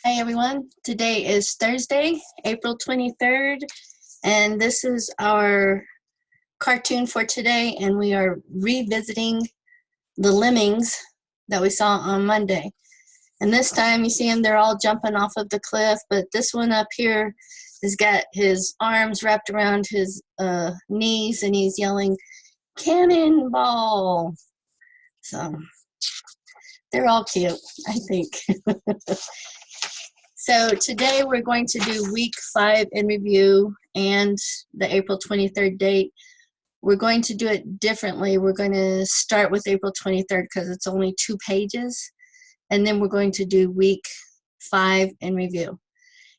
Hi everyone, today is Thursday, April 23rd, and this is our cartoon for today, and we are revisiting the lemmings that we saw on Monday. And this time you see them, they're all jumping off of the cliff, but this one up here has got his arms wrapped around his knees and he's yelling, "Cannonball!" So they're all cute, I think. So today we're going to do week 5 in review and the April 23rd date. We're going to do it differently. We're going to start with April 23rd because it's only 2 pages. And then we're going to do week 5 in review.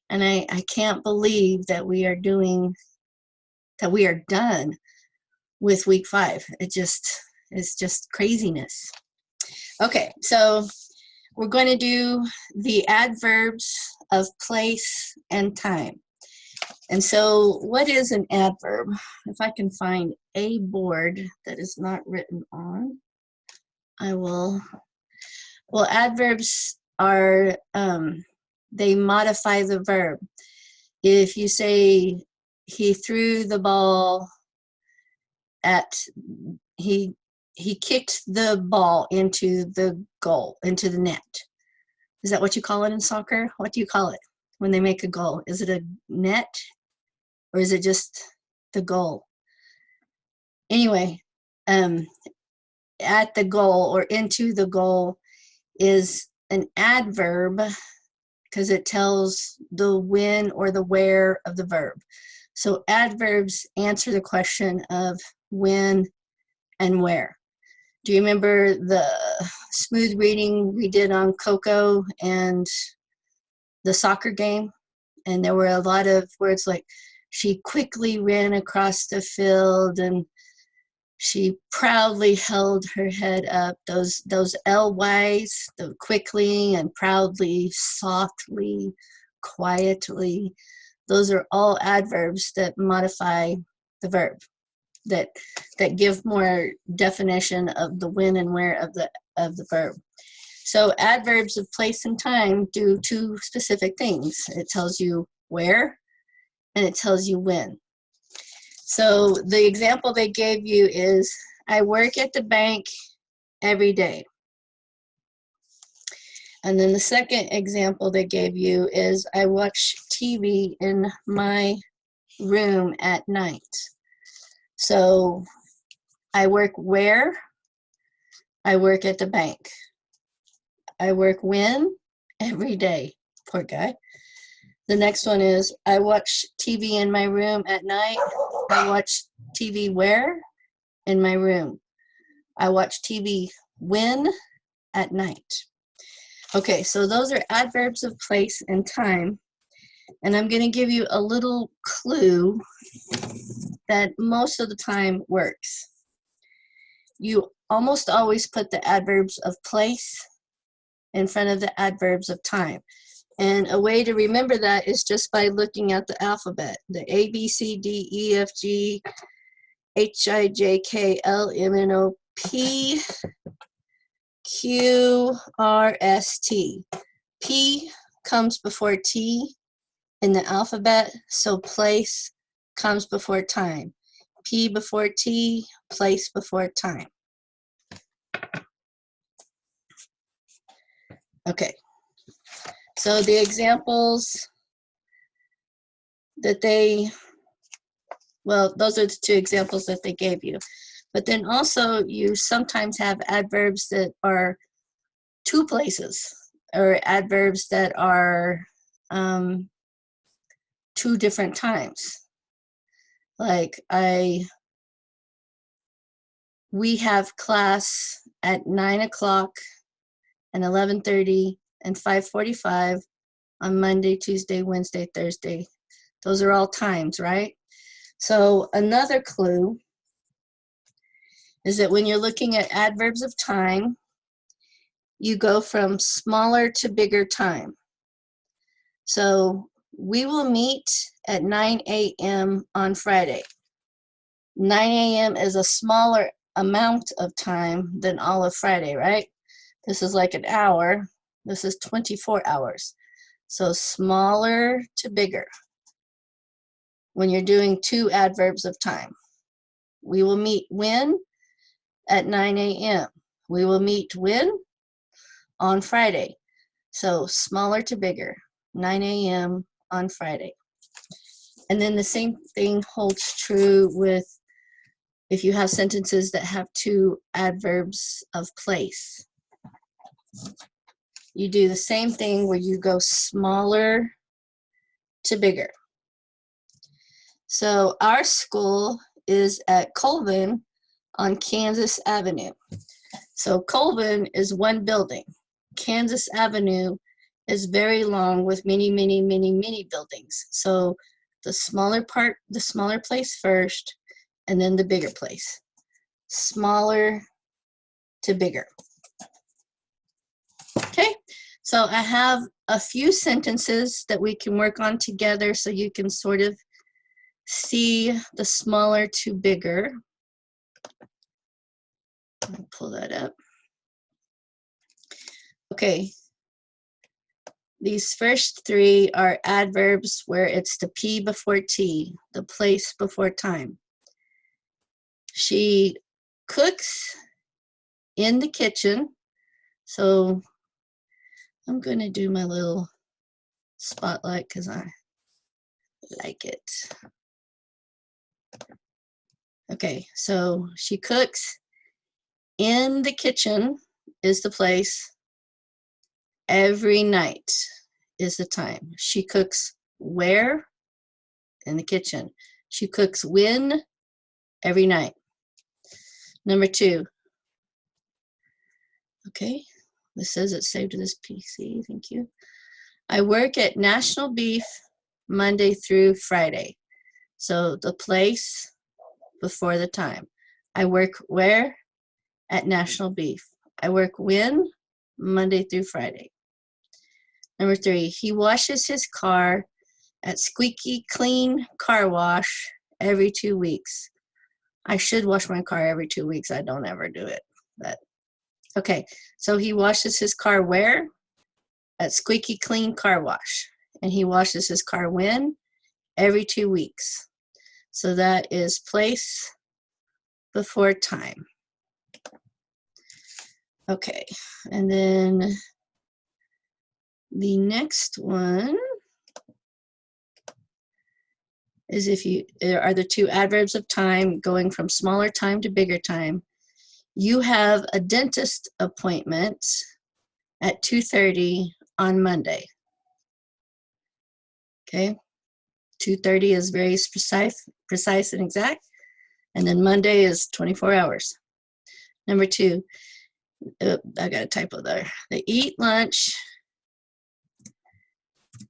And I can't believe that we are done with week 5. It's just craziness. Okay, so we're going to do the adverbs of place and time. And so what is an adverb? If I can find a board that is not written on, I will. Well, adverbs are, they modify the verb. If you say he threw the ball at, he kicked the ball into the goal, into the net. Is that what you call it in soccer? What do you call it when they make a goal? Is it a net or is it just the goal? Anyway, at the goal or into the goal is an adverb because it tells the when or the where of the verb. So adverbs answer the question of when and where. Do you remember the smooth reading we did on Coco and the soccer game? And there were a lot of words like she quickly ran across the field and she proudly held her head up. Those LYs, the quickly and proudly, softly, quietly, those are all adverbs that modify the verb, that give more definition of the when and where of the verb. So adverbs of place and time do 2 specific things. It tells you where and it tells you when. So the example they gave you is, I work at the bank every day. And then the second example they gave you is, I watch TV in my room at night. So I work where? I work at the bank. I work when? Every day. Poor guy. The next one is, I watch TV in my room at night. I watch TV where? In my room. I watch TV when? At night. Okay, so those are adverbs of place and time. And I'm going to give you a little clue that most of the time works. You almost always put the adverbs of place in front of the adverbs of time. And a way to remember that is just by looking at the alphabet. The A, B, C, D, E, F, G, H, I, J, K, L, M, N, O, P, Q, R, S, T. P comes before T in the alphabet, so place comes before time. P before T, place before time. Okay. So the examples that those are the 2 examples that they gave you. But then also you sometimes have adverbs that are 2 places, or adverbs that are 2 different times. Like we have class at 9 o'clock and 11:30 and 5:45 on Monday, Tuesday, Wednesday, Thursday. Those are all times, right? So another clue is that when you're looking at adverbs of time, you go from smaller to bigger time. So we will meet at 9 a.m. on Friday. 9 a.m. is a smaller amount of time than all of Friday, right? This is like an hour. This is 24 hours. So smaller to bigger when you're doing two adverbs of time. We will meet when at 9 a.m. We will meet when on Friday. So smaller to bigger, 9 a.m. on Friday. And then the same thing holds true with if you have sentences that have two adverbs of place. You do the same thing where you go smaller to bigger. So our school is at Colvin on Kansas Avenue. So Colvin is one building. Kansas Avenue is very long with many, many, many, many buildings. So the smaller part, the smaller place first, and then the bigger place. Smaller to bigger. Okay, so I have a few sentences that we can work on together so you can sort of see the smaller to bigger. Let me pull that up. Okay, these first three are adverbs where it's the P before T, the place before time. She cooks in the kitchen. So I'm going to do my little spotlight because I like it. Okay, so she cooks in the kitchen is the place. Every night is the time. She cooks where? In the kitchen. She cooks when? Every night. Number two. Okay, this says it's saved to this PC. Thank you. I work at National Beef Monday through Friday. So the place before the time. I work where? At National Beef. I work when? Monday through Friday. Number three, he washes his car at Squeaky Clean Car Wash every 2 weeks. I should wash my car every 2 weeks. I don't ever do it. But okay, so he washes his car where? At Squeaky Clean Car Wash. And he washes his car when? Every 2 weeks. So that is place before time. Okay, and then the next one is if you, there are the two adverbs of time going from smaller time to bigger time. You have a dentist appointment at 2:30 on Monday. Okay, 2:30 is very precise and exact, and then Monday is 24 hours. Number two, I got a typo there. They eat lunch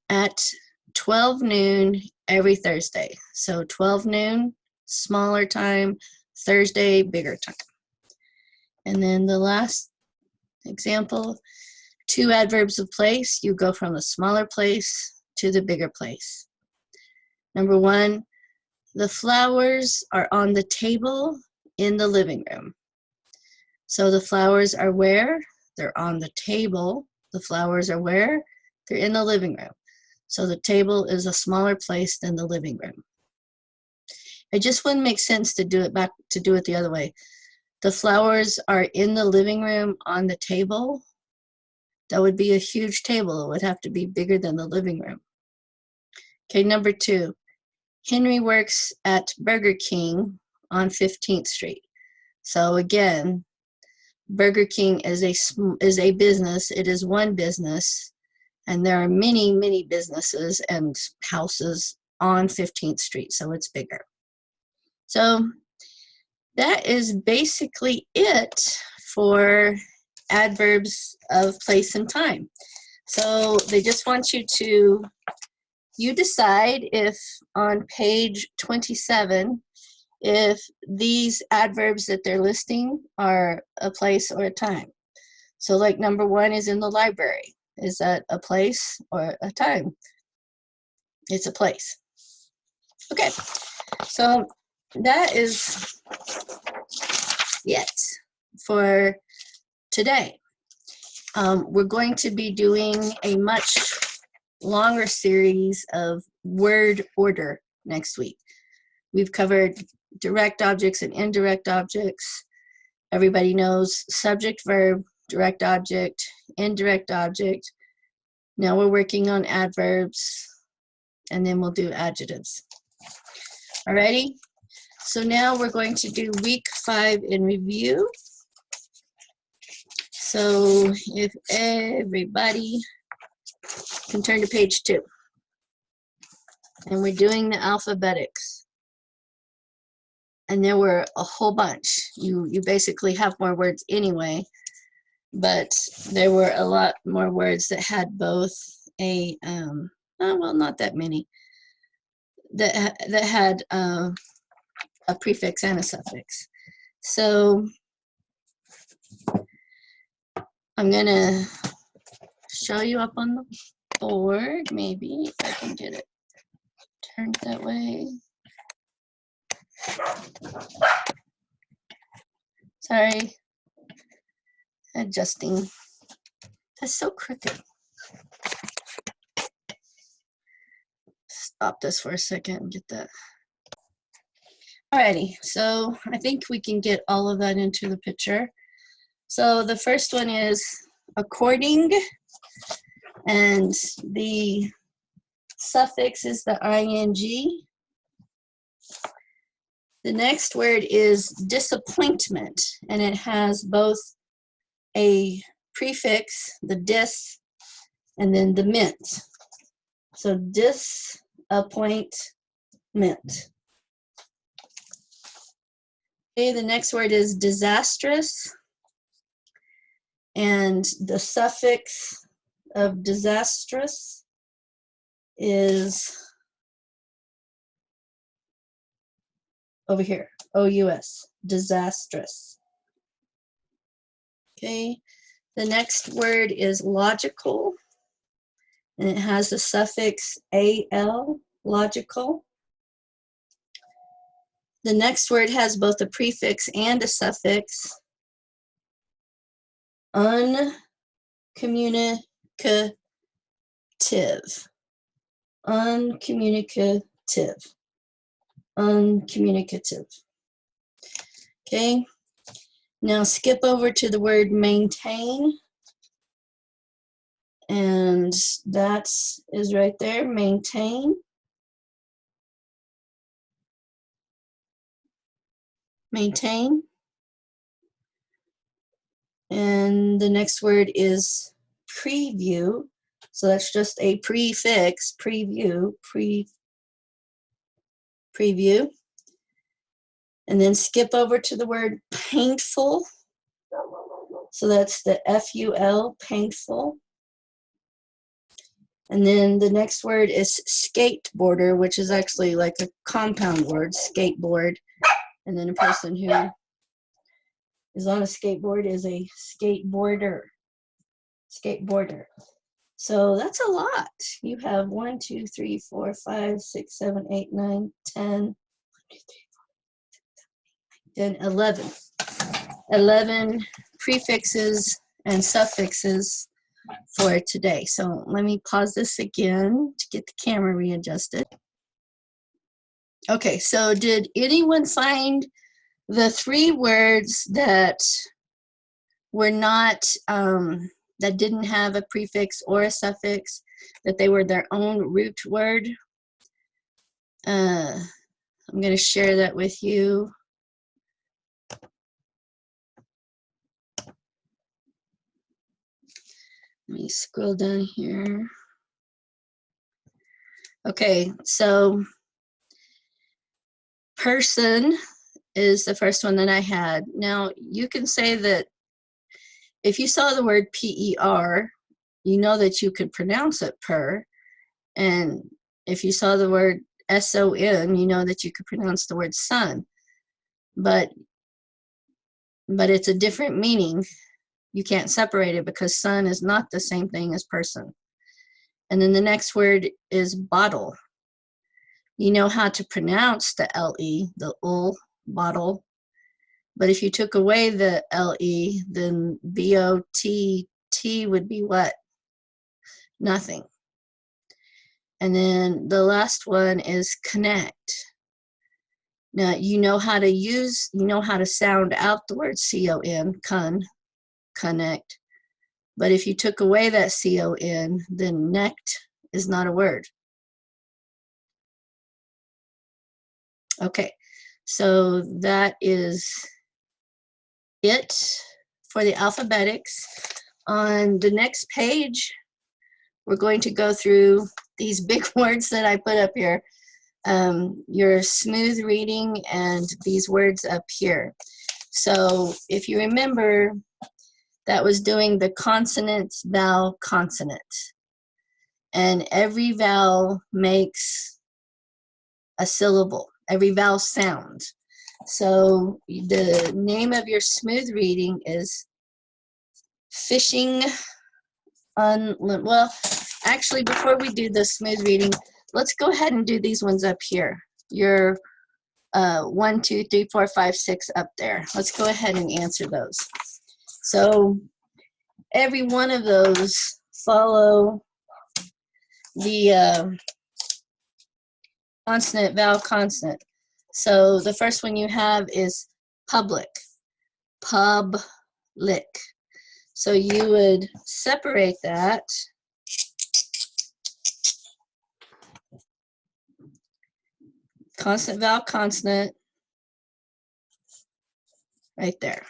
at 12 noon every Thursday. So 12 noon, smaller time, Thursday, bigger time. And then the last example, two adverbs of place. You go from the smaller place to the bigger place. Number one, the flowers are on the table in the living room. So the flowers are where? They're on the table. The flowers are where? They're in the living room. So the table is a smaller place than the living room. It just wouldn't make sense to do it the other way. The flowers are in the living room on the table. That would be a huge table. It would have to be bigger than the living room. Okay, number two. Henry works at Burger King on 15th Street. So again, Burger King is a business. It is one business, and there are many, many businesses and houses on 15th Street, so it's bigger. So that is basically it for adverbs of place and time. So they just want you decide if on page 27, if these adverbs that they're listing are a place or a time. So like number one is in the library. Is that a place or a time? It's a place. Okay, so that is it for today. We're going to be doing a much longer series of word order next week. We've covered direct objects and indirect objects. Everybody knows subject, verb, direct object, indirect object. Now we're working on adverbs, and then we'll do adjectives. Alrighty? So now we're going to do week 5 in review. So if everybody can turn to page 2. And we're doing the alphabetics. And there were a whole bunch. You basically have more words anyway, but there were a lot more words that had both a, well, not that many, that had a prefix and a suffix. So I'm gonna show you up on the board, maybe, if I can get it turned that way. Sorry, adjusting. That's so crooked. Stop this for a second and get that. Alrighty, so I think we can get all of that into the picture. So the first one is according, and the suffix is the ing. The next word is disappointment, and it has both a prefix, the dis, and then the ment. So disappointment. Okay, the next word is disastrous, and the suffix of disastrous is over here, O-U-S, disastrous. Okay, the next word is logical, and it has the suffix al, logical. The next word has both a prefix and a suffix, uncommunicative. Uncommunicative. Uncommunicative. Okay, now skip over to the word maintain, and that is right there, maintain. Maintain. And the next word is preview. So that's just a prefix, preview, preview. And then skip over to the word painful. So that's the F-U-L, painful. And then the next word is skateboarder, which is actually like a compound word, skateboard. And then a person who is on a skateboard is a skateboarder. Skateboarder. So that's a lot. You have 1, 2, 3, 4, 5, 6, 7, 8, 9, 10, 11. 11 prefixes and suffixes for today. So let me pause this again to get the camera readjusted. Okay, so did anyone find the 3 words that were not, that didn't have a prefix or a suffix, that they were their own root word? I'm going to share that with you. Let me scroll down here. Okay, so person is the first one that I had. Now, you can say that if you saw the word P-E-R, you know that you could pronounce it per. And if you saw the word S-O-N, you know that you could pronounce the word sun. But it's a different meaning. You can't separate it because sun is not the same thing as person. And then the next word is bottle. You know how to pronounce the L-E, the ul, bottle. But if you took away the L-E, then B-O-T-T would be what? Nothing. And then the last one is connect. Now, you know how to sound out the word C-O-N, connect. But if you took away that C-O-N, then nect is not a word. Okay, so that is it for the alphabetics. On the next page, we're going to go through these big words that I put up here. Your smooth reading and these words up here. So if you remember, that was doing the consonant, vowel, consonant. And every vowel makes a syllable, every vowel sound. So the name of your smooth reading is fishing. Well, actually, before we do the smooth reading, let's go ahead and do these ones up here. Your 1, 2, 3, 4, 5, 6 up there. Let's go ahead and answer those. So every one of those follow the consonant, vowel, consonant. So the first one you have is public, public. So you would separate that. Consonant, vowel, consonant, right there.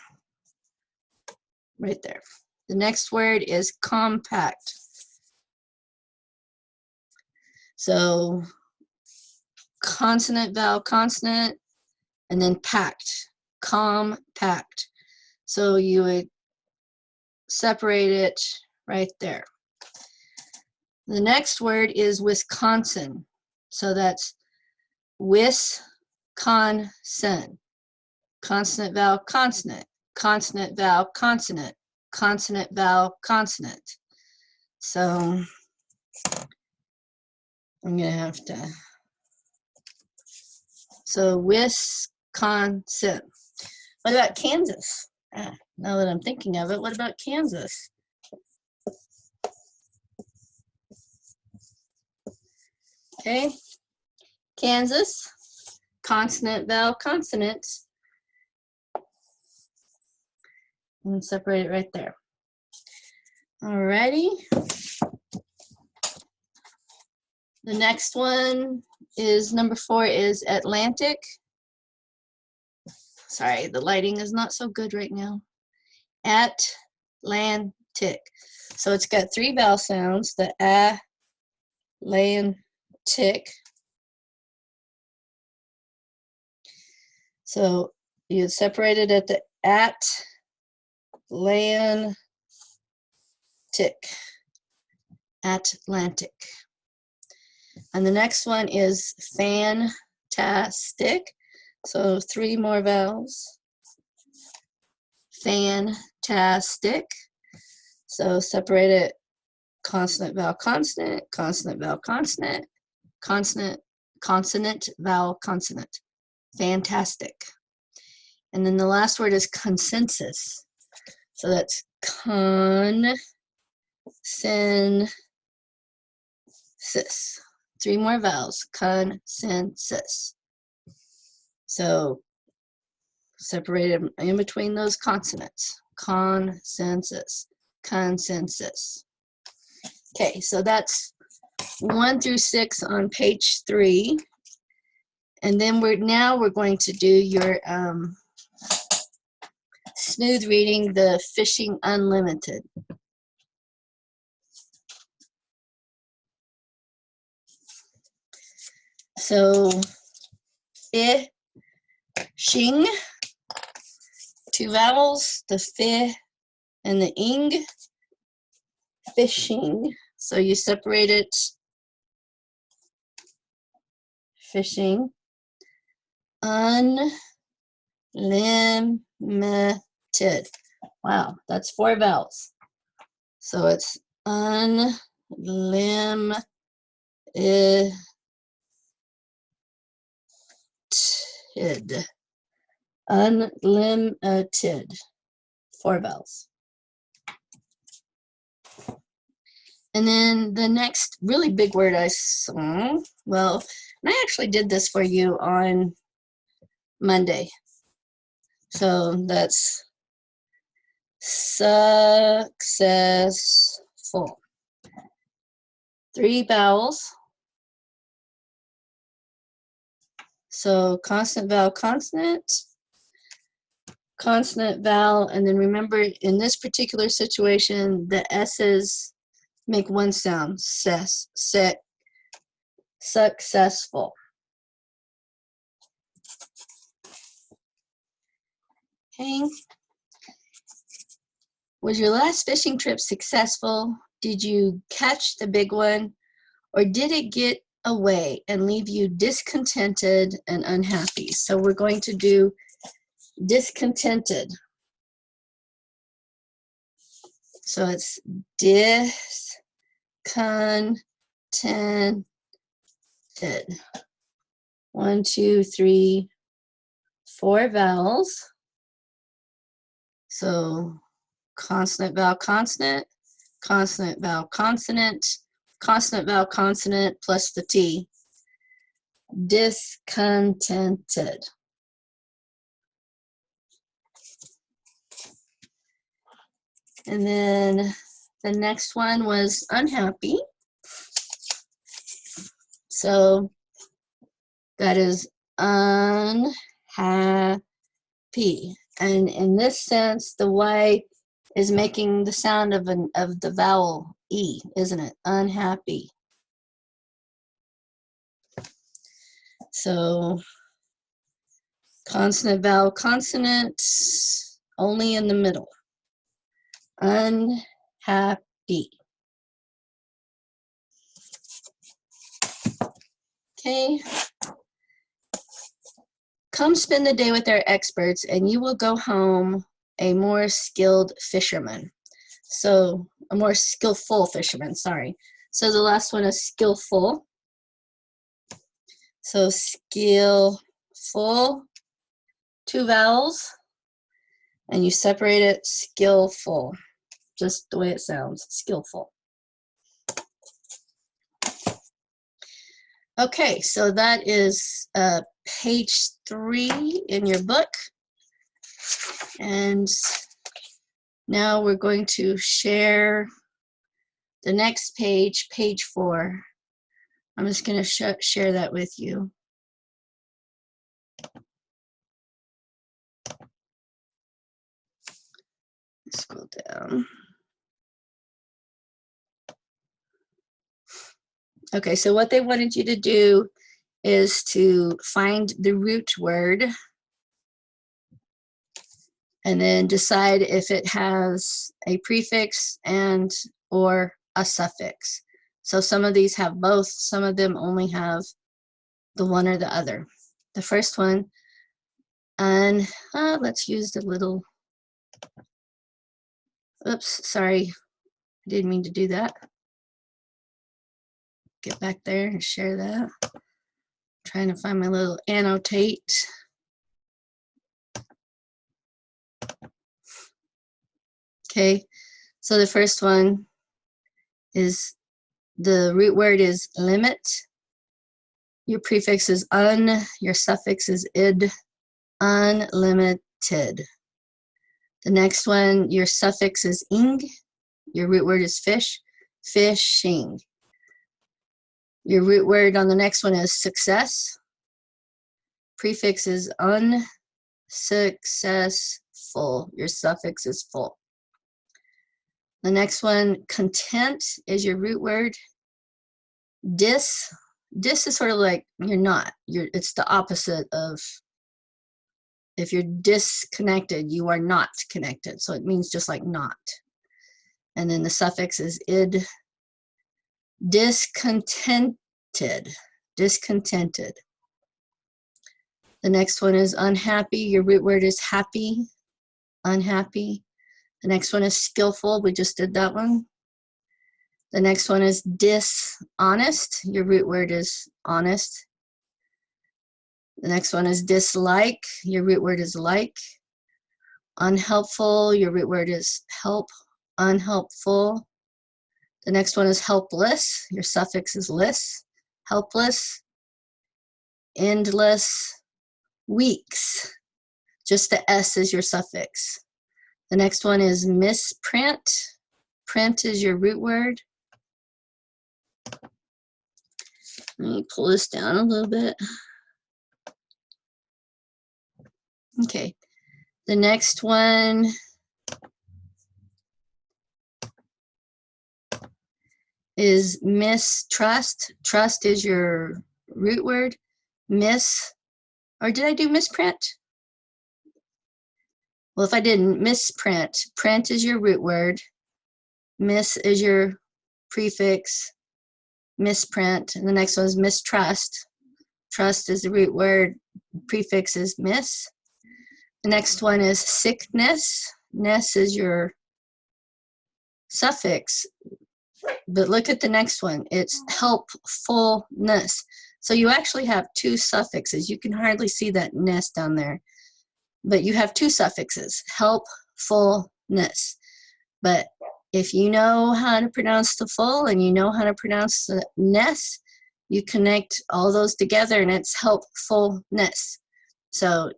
Right there. The next word is compact. So consonant, vowel, consonant, and then packed, compact. So you would separate it right there. The next word is Wisconsin. So that's Wisconsin. Consonant, vowel, consonant. Consonant, vowel, consonant. Consonant, vowel, consonant. So I'm going to have to. So Wisconsin. What about Kansas? Now that I'm thinking of it, what about Kansas? Okay, Kansas, consonant, vowel, consonant, and separate it right there. Alrighty. The next one is number 4 is Atlantic. Sorry, the lighting is not so good right now. Atlantic. So it's got 3 vowel sounds, the Atlantic. So you separate it at the Atlantic. Atlantic. And the next one is fantastic. So 3 more vowels. Fantastic. So separate it consonant, vowel, consonant, consonant, vowel, consonant, consonant, consonant, vowel, consonant. Fantastic. And then the last word is consensus. So that's consensus. 3 more vowels. Consensus. So separate it in between those consonants. Consensus. Consensus. Okay, so that's 1 through 6 on page 3. And then we're going to do your smooth reading, the Fishing Unlimited. So fishing, 2 vowels, the fi and the ing. Fishing. So you separate it. Fishing. Unlimited. Wow, that's 4 vowels. So it's unlimited. Unlimited. 4 vowels. And then the next really big word I saw, well, and I actually did this for you on Monday. So that's successful. 3 vowels. So consonant, vowel, consonant, consonant, vowel, and then remember in this particular situation, the S's make one sound, successful. Okay. Was your last fishing trip successful? Did you catch the big one? Or did it get away and leave you discontented and unhappy? So we're going to do discontented. So it's discontented. 1, 2, 3, 4 vowels. So consonant, vowel, consonant, consonant, vowel, consonant, consonant, vowel, consonant plus the T. Discontented. And then the next one was unhappy. So that is unhappy. And in this sense, the Y is making the sound of the vowel E, isn't it? Unhappy. So consonant, vowel, consonant, only in the middle. Unhappy. Okay. Come spend the day with our experts and you will go home a more skilled fisherman. So a more skillful fisherman, sorry. So the last one is skillful. So skillful, 2 vowels, and you separate it, skillful, just the way it sounds, skillful. Okay, so that is page 3 in your book. And now we're going to share the next page, page 4. I'm just going to share that with you. Scroll down. Okay, so what they wanted you to do is to find the root word and then decide if it has a prefix and or a suffix. So some of these have both, some of them only have the one or the other. The first one, and let's use the little, oops, sorry, I didn't mean to do that. Get back there and share that. Trying to find my little annotate. Okay, so the first one is, the root word is limit. Your prefix is un, your suffix is id, unlimited. The next one, your suffix is ing, your root word is fish, fishing. Your root word on the next one is success. Prefix is unsuccessful, your suffix is full. The next one, content, is your root word. Dis is sort of like you're not. It's the opposite of, if you're disconnected, you are not connected. So it means just like not. And then the suffix is id. Discontented. Discontented. The next one is unhappy. Your root word is happy. Unhappy. The next one is skillful. We just did that one. The next one is dishonest. Your root word is honest. The next one is dislike. Your root word is like. Unhelpful. Your root word is help. Unhelpful. The next one is helpless. Your suffix is less. Helpless, endless, weeks. Just the S is your suffix. The next one is misprint. Print is your root word. Let me pull this down a little bit. Okay. The next one is mistrust. Trust is your root word. Or did I do misprint? Well, if I didn't, misprint. Print is your root word. Miss is your prefix. Misprint. And the next one is mistrust. Trust is the root word. Prefix is miss. The next one is sickness. Ness is your suffix. But look at the next one. It's helpfulness. So you actually have two suffixes. You can hardly see that ness down there. But you have two suffixes, helpfulness. But if you know how to pronounce the full and you know how to pronounce the ness, you connect all those together and it's helpfulness. So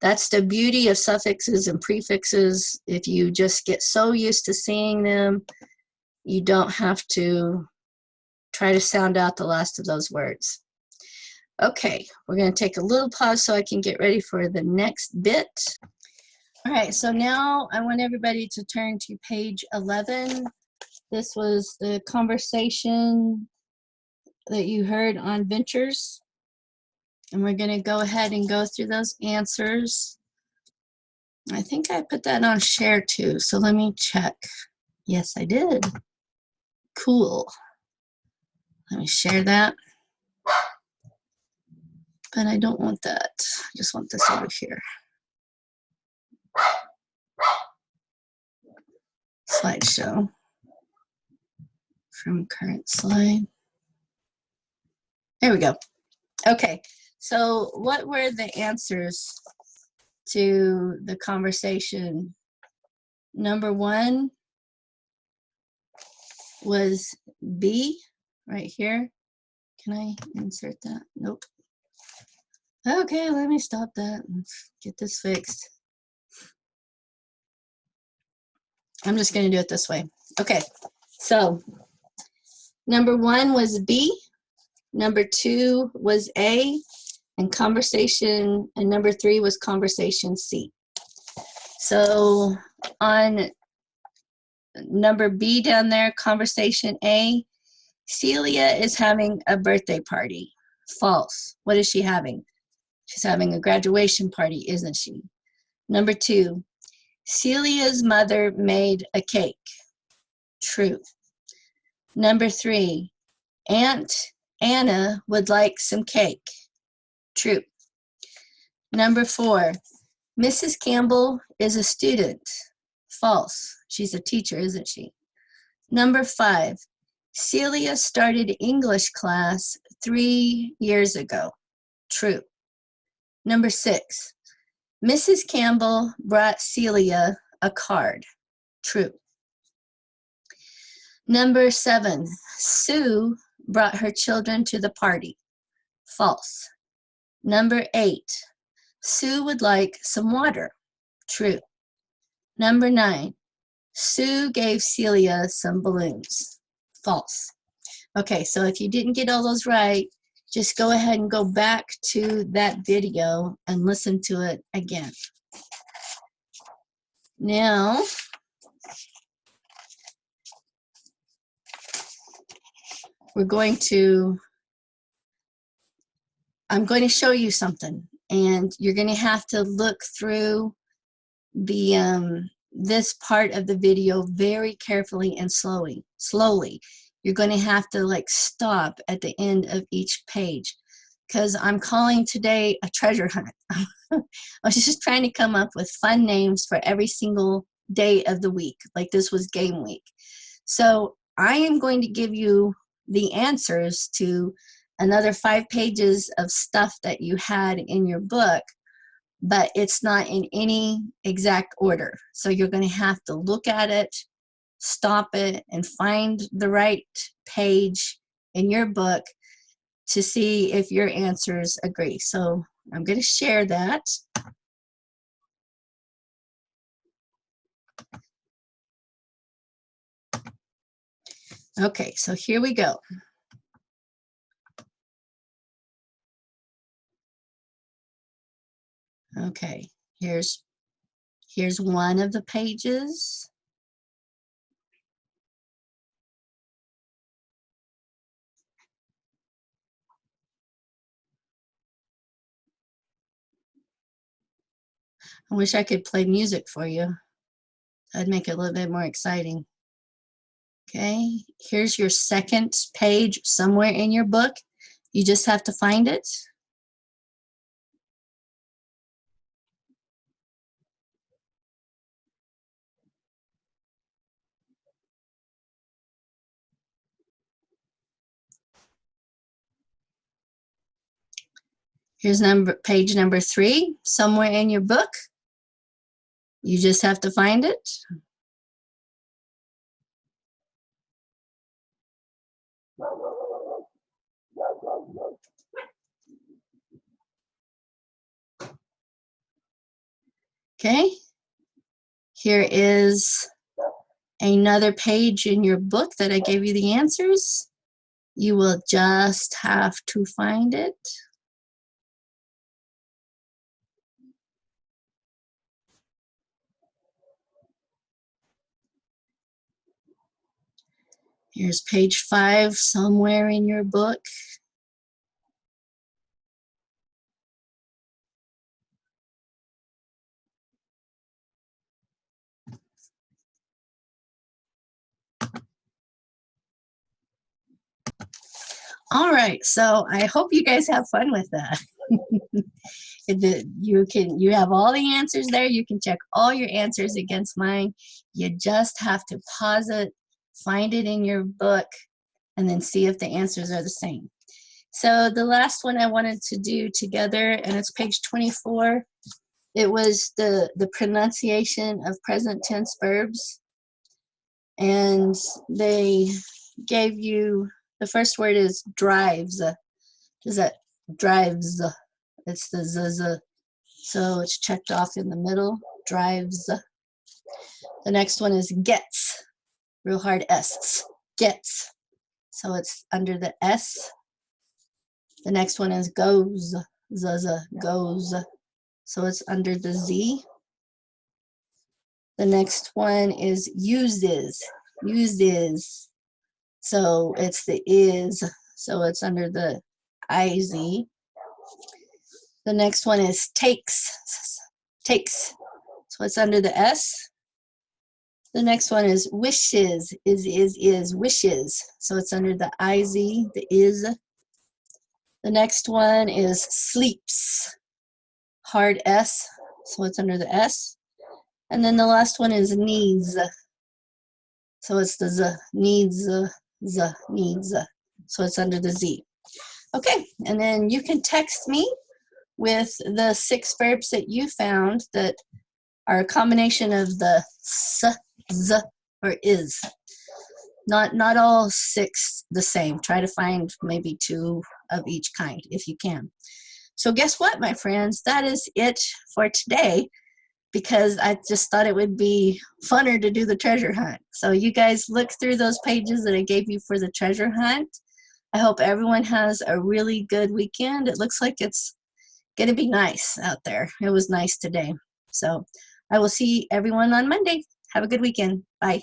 that's the beauty of suffixes and prefixes. If you just get so used to seeing them, you don't have to try to sound out the last of those words. Okay, we're going to take a little pause so I can get ready for the next bit. All right, so now I want everybody to turn to page 11. This was the conversation that you heard on ventures. And we're going to go ahead and go through those answers. I think I put that on share too, so let me check. Yes, I did. Cool. Let me share that. But I don't want that. I just want this over here. Slideshow from current slide. There we go. Okay, so what were the answers to the conversation? Number one was B, right here. Can I insert that? Nope. Okay, let me stop that and get this fixed. I'm just going to do it this way. Okay, so number one was B, number two was A, and conversation, and number three was conversation C. So on number B down there, conversation A, Celia is having a birthday party. False. What is she having? She's having a graduation party, isn't she? Number two, Celia's mother made a cake. True. Number three, Aunt Anna would like some cake. True. Number four, Mrs. Campbell is a student. False. She's a teacher, isn't she? Number five, Celia started English class 3 years ago. True. Number six, Mrs. Campbell brought Celia a card. True. Number seven, Sue brought her children to the party. False. Number eight, Sue would like some water. True. Number nine, Sue gave Celia some balloons. False. Okay, so if you didn't get all those right, just go ahead and go back to that video and listen to it again. Now, I'm going to show you something, and you're going to have to look through the this part of the video very carefully and slowly. You're going to have to like stop at the end of each page, because I'm calling today a treasure hunt. I was just trying to come up with fun names for every single day of the week, like this was game week. So I am going to give you the answers to another 5 pages of stuff that you had in your book, but it's not in any exact order. So you're going to have to look at it stop it and find the right page in your book to see if your answers agree. So I'm going to share that. Okay, so here we go. Okay, here's one of the pages. I wish I could play music for you. That'd make it a little bit more exciting. Okay, here's your second page somewhere in your book. You just have to find it. Here's page number 3, somewhere in your book. You just have to find it. Okay, here is another page in your book that I gave you the answers. You will just have to find it. Here's page 5 somewhere in your book. All right, so I hope you guys have fun with that. You have all the answers there. You can check all your answers against mine. You just have to pause it, find it in your book, and then see if the answers are the same. So the last one I wanted to do together, and it's page 24. It was the pronunciation of present tense verbs. And they gave you, the first word is drives. Does that drives? It's the z. So it's checked off in the middle, drives. The next one is gets, real hard S, gets. So it's under the S. The next one is goes, z, goes. So it's under the Z. The next one is uses, uses. So it's the is, so it's under the IZ. The next one is takes, takes. So it's under the S. The next one is wishes, is, wishes. So it's under the IZ, the is. The next one is sleeps, hard S, so it's under the S. And then the last one is needs. So it's the Z, needs, Z, needs. So it's under the Z. Okay, and then you can text me with the 6 verbs that you found that are a combination of the S, Z, or is. Not all 6 the same. Try to find maybe 2 of each kind if you can. So guess what, my friends? That is it for today, because I just thought it would be funner to do the treasure hunt. So you guys look through those pages that I gave you for the treasure hunt. I hope everyone has a really good weekend. It looks like it's going to be nice out there. It was nice today. So I will see everyone on Monday. Have a good weekend. Bye.